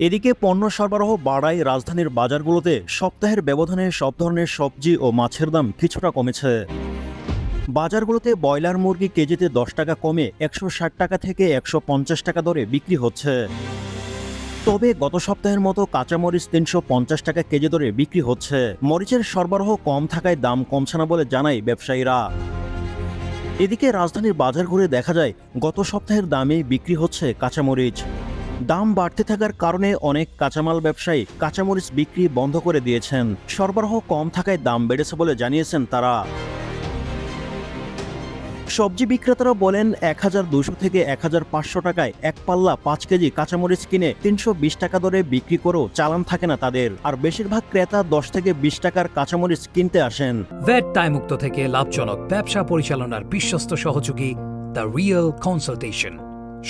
এদিকে পণ্য সরবরাহ বাড়ায় রাজধানীর বাজারগুলোতে সপ্তাহের ব্যবধানে সব ধরনের সবজি ও মাছের দাম কিছুটা কমেছে। বাজারগুলোতে ব্রয়লার মুরগি কেজিতে 10 টাকা কমে 160 টাকা থেকে 150 টাকা দরে বিক্রি হচ্ছে। তবে গত সপ্তাহের মতো কাঁচামরিচ 350 টাকা কেজি দরে বিক্রি হচ্ছে। মরিচের সরবরাহ কম থাকায় দাম কমছে না বলে জানায় ব্যবসায়ীরা। এদিকে রাজধানীর বাজার ঘুরে দেখা যায় গত সপ্তাহের দামেই বিক্রি হচ্ছে কাঁচামরিচ। দাম বাড়তে থাকার কারণে অনেক কাঁচামাল ব্যবসায়ী কাঁচামরিচ বিক্রি বন্ধ করে দিয়েছেন। সরবরাহ কম থাকায় দাম বেড়েছে বলে জানিয়েছেন তারা। সবজি বিক্রেতারা বলেন 1200 থেকে 1500 টাকায় এক পাল্লা 5 কেজি কাঁচামরিচ কিনে 320 টাকা দরে বিক্রি করেও চালান থাকে না তাদের। আর বেশিরভাগ ক্রেতা 10 থেকে 20 টাকার কাঁচামরিচ কিনতে আসেন। ভ্যাট দায়মুক্ত থেকে লাভজনক ব্যবসা পরিচালনার বিশ্বস্ত সহযোগী দ্য রিয়েল কনসালটেশন।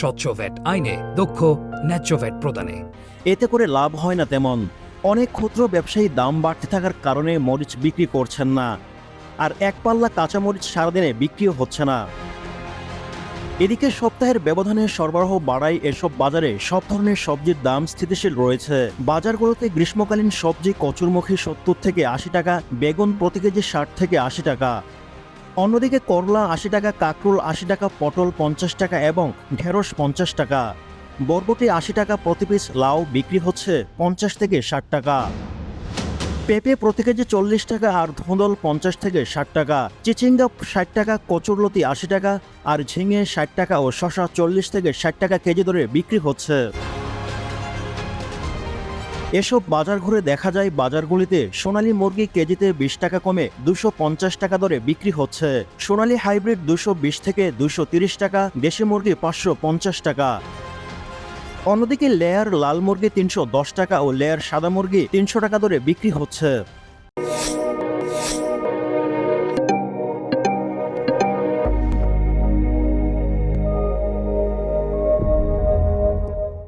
স্বচ্ছ ভ্যাট আইনে দক্ষ ন্যায্য ভ্যাট প্রদানে। এতে করে লাভ হয় না তেমন। অনেক ক্ষুদ্র ব্যবসায়ী দাম বাড়তে থাকার কারণে মরিচ বিক্রি করছেন না। আর এক পাল্লা কাঁচামরিচ সারাদিনে বিক্রিও হচ্ছে না। এদিকে সপ্তাহের ব্যবধানে সরবরাহ বাড়ায় এসব বাজারে সব ধরনের সবজির দাম স্থিতিশীল রয়েছে। বাজারগুলোতে গ্রীষ্মকালীন সবজি কচুরমুখী 70 থেকে 80 টাকা, বেগুন প্রতি কেজি 60 থেকে 80 টাকা। অন্যদিকে করলা 80 টাকা, কাঁকরোল 80 টাকা, পটল 50 টাকা এবং ঢেঁড়স 50 টাকা। বরবটি 80 টাকা প্রতি পিস, লাউ বিক্রি হচ্ছে 50 থেকে 60 টাকা। পেঁপে প্রতি কেজি 40 টাকা আর ধুঁদল 50 থেকে 60 টাকা। চিচিঙ্গা 60 টাকা, কচুরলতি 80 টাকা আর ঝিঙে 60 টাকা ও শসা 40 থেকে 60 টাকা কেজি দরে বিক্রি হচ্ছে। এসব বাজার ঘুরে দেখা যায় বাজারগুলিতে সোনালী মুরগি কেজিতে 20 টাকা কমে 250 টাকা দরে বিক্রি হচ্ছে। সোনালী হাইব্রিড 220 থেকে 230 টাকা, দেশি মুরগি 550 টাকা। অন্যদিকে লেয়ার লাল মুরগি 310 টাকা ও লেয়ার সাদা মুরগি 300 টাকা দরে বিক্রি হচ্ছে।